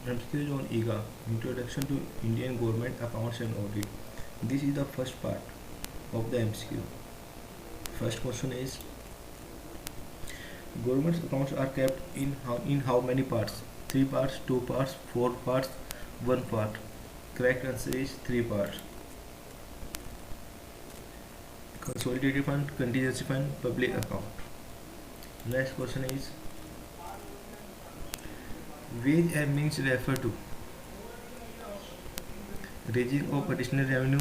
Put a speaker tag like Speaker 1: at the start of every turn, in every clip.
Speaker 1: MCQs on IGA, Introduction to Indian Government Accounts and Audit. This is the first part of the MCQ. First question is, government accounts are kept in how many parts? 3 parts, 2 parts, 4 parts, 1 part. Correct answer is 3 parts. Consolidated fund, contingency fund, public account. Next question is, wage and means refer to raising of additional revenue,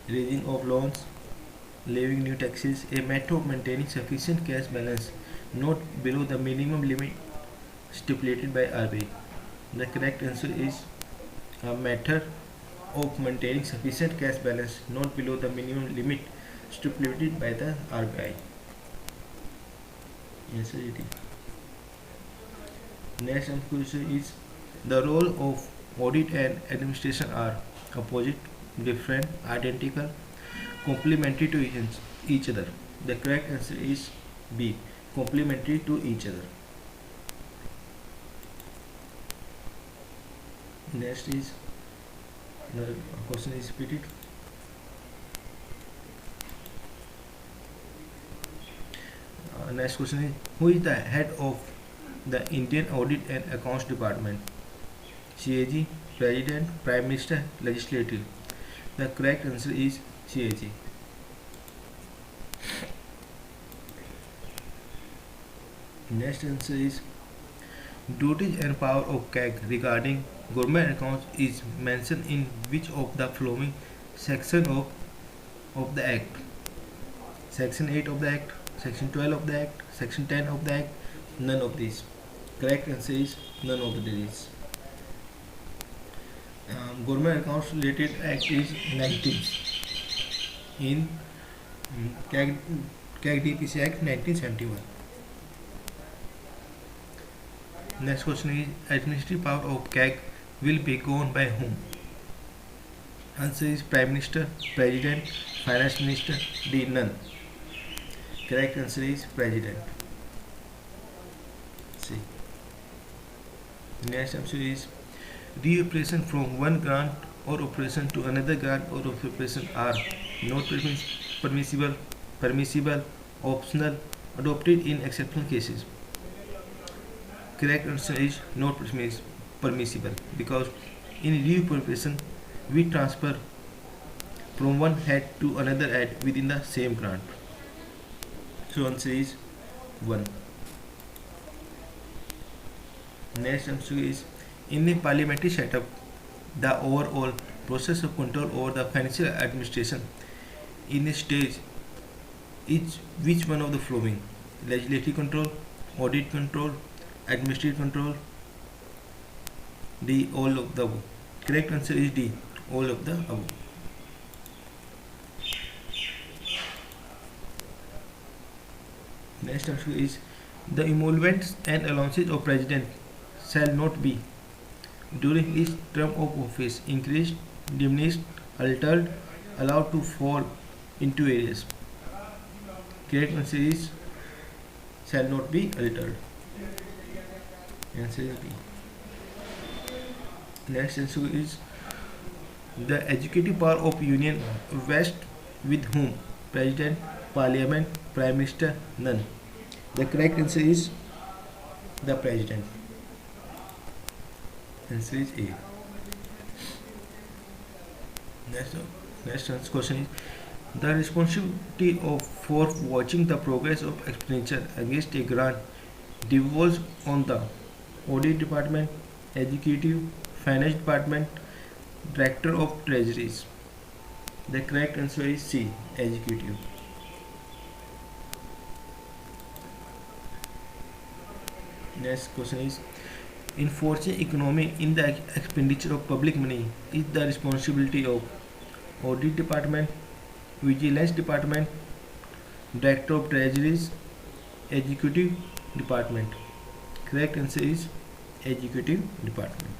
Speaker 1: raising of loans, levying new taxes, a method of maintaining sufficient cash balance not below the minimum limit stipulated by RBI. The correct answer is a method of maintaining sufficient cash balance not below the minimum limit stipulated by the RBI. Answer it is. Next question is, the role of audit and administration are opposite, different, identical, complementary to each other. The correct answer is B. Complementary to each other. Next is, the question is repeated. Next question is, who is the head of the Indian Audit and Accounts Department? CAG, President, Prime Minister, Legislative. The correct answer is CAG. Next answer is, duties and power of CAG regarding government accounts is mentioned in which of the following section of the Act? Section 8 of the Act, Section 12 of the Act, Section 10 of the Act, none of these. Correct answer is none of these. Government accounts related act is 19 in CAG DPC Act 1971. Next question is, administrative power of CAG will be governed by whom? Answer is Prime Minister, President, Finance Minister, D. None. Correct answer is President. C. Next answer is, reappropriation from one grant or operation to another grant or operation are not permissible, optional, adopted in exceptional cases. Correct answer is not permissible, because in reappropriation we transfer from one head to another head within the same grant. So answer is 1. Next answer is, in a parliamentary setup, the overall process of control over the financial administration in a stage is which one of the following? Legislative control, audit control, administrative control, D. All of the above. Correct answer is D. All of the above. Next answer is, the emoluments and allowances of president shall not be during his term of office increased, diminished, altered, allowed to fall into areas. Correct answer is shall not be altered. Answer is B. Next answer is, the executive power of union vests with whom? President, Parliament, Prime Minister, none. The correct answer is the President. Answer is A. Next question is, the responsibility for watching the progress of expenditure against a grant devolves on the audit department, executive, finance department, director of treasuries. The correct answer is C. Executive. Next question is, enforcing economy in the expenditure of public money is the responsibility of audit department, vigilance department, director of treasuries, executive department. Correct answer is executive department.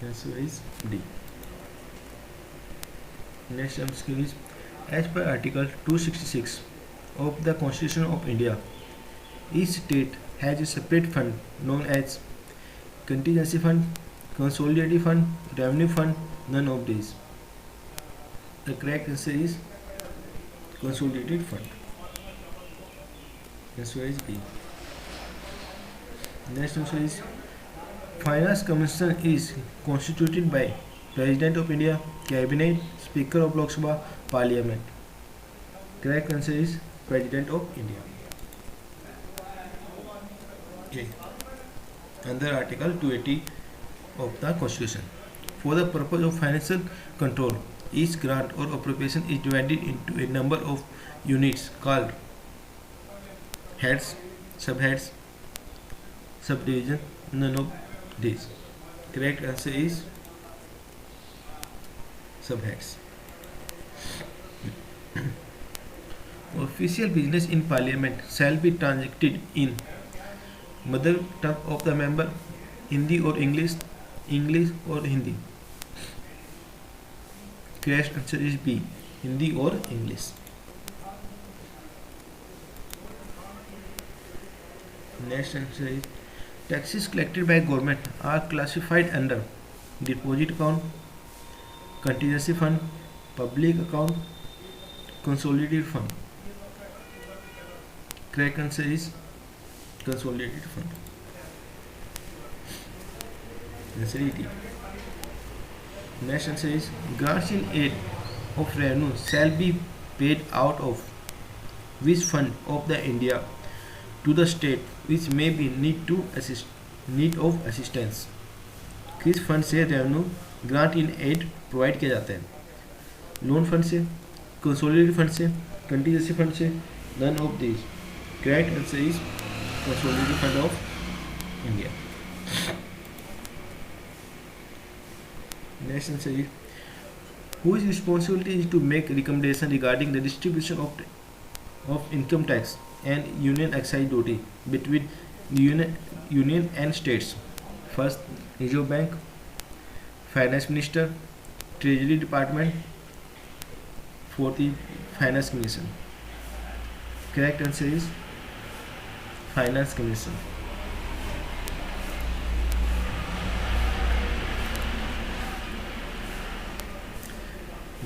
Speaker 1: Answer is D. Next question is, as per Article 266 of the Constitution of India, each state has a separate fund known as contingency fund, consolidated fund, revenue fund, none of these. The correct answer is consolidated fund. Answer is B. Next answer is Finance Commission is constituted by President of India, Cabinet, Speaker of Lok Sabha, Parliament. Correct answer is President of India. A. Under Article 280 of the Constitution. For the purpose of financial control, each grant or appropriation is divided into a number of units called heads, subheads, subdivision. None of these. Correct answer is subheads. Official business in Parliament shall be transacted in mother tongue of the member, Hindi or English, English or Hindi. Correct answer is B. Hindi or English. Next answer is taxes collected by government are classified under deposit account, contingency fund, public account, consolidated fund. Correct answer is consolidated fund. Answer is D. Next answer is grants in aid of revenue shall be paid out of which fund of the India to the state which may be need of assistance. किस fund से revenue grant in aid provide किया जाता है? Loan fund से, consolidated fund से, contingency fund से, none of this. Correct answer is consolidated fund of India. Next answer is whose responsibility is to make recommendation regarding the distribution of income tax and union excise duty between union and states. First, Reserve Bank, Finance Minister, Treasury Department. Fourth is Finance Commission. Correct answer is Finance Commission.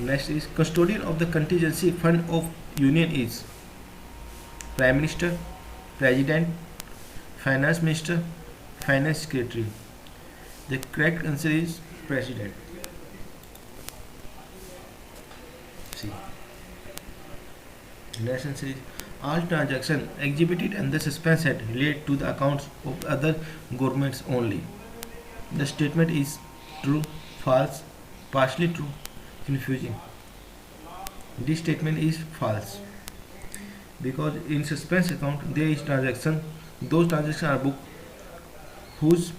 Speaker 1: Next is custodian of the contingency fund of union is Prime Minister, President, Finance Minister, Finance Secretary. The correct answer is President. See. Next answer is all transactions exhibited under suspense head relate to the accounts of other governments only. The statement is true, false, partially true, confusing. This statement is false because in suspense account there is transaction. Those transactions are booked whose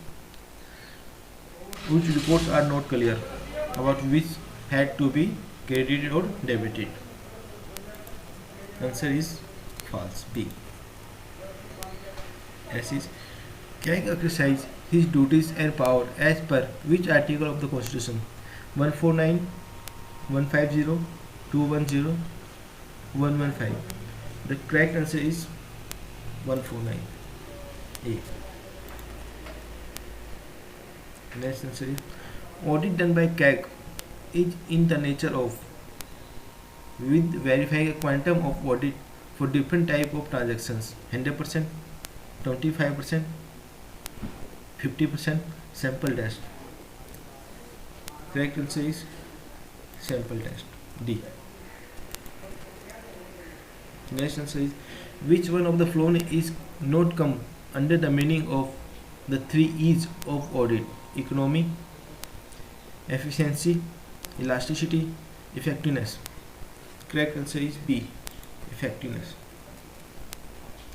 Speaker 1: reports are not clear about which had to be credited or debited. Answer is false. B. S is CAG exercise his duties and power as per which article of the Constitution? 149, 150, 210, 115. The correct answer is 149. A. Next answer is audit done by CAG is in the nature of with verifying a quantum of audit for different type of transactions. 100%, 25%, 50%, sample test. Correct answer is sample test. D. Next answer is which one of the following is not come under the meaning of the 3 E's of audit? Economy, efficiency, elasticity, effectiveness. Correct answer is B. Effectiveness.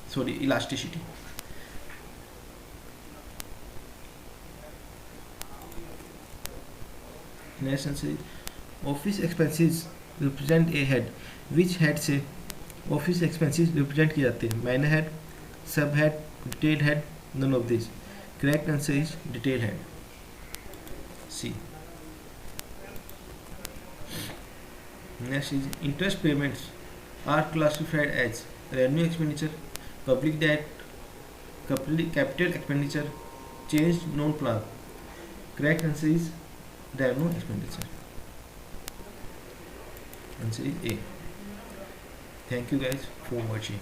Speaker 1: Sorry, elasticity. Next answer is office expenses represent a head. Which head से office expenses represent किए जाते हैं? Minor head, sub head, detail head, none of these. Correct answer is detail head. C. Next is interest payments are classified as revenue expenditure, public debt, Capital expenditure changed non-plan. Correct answer is there are no expenditure. Answer is A. Thank you guys for watching.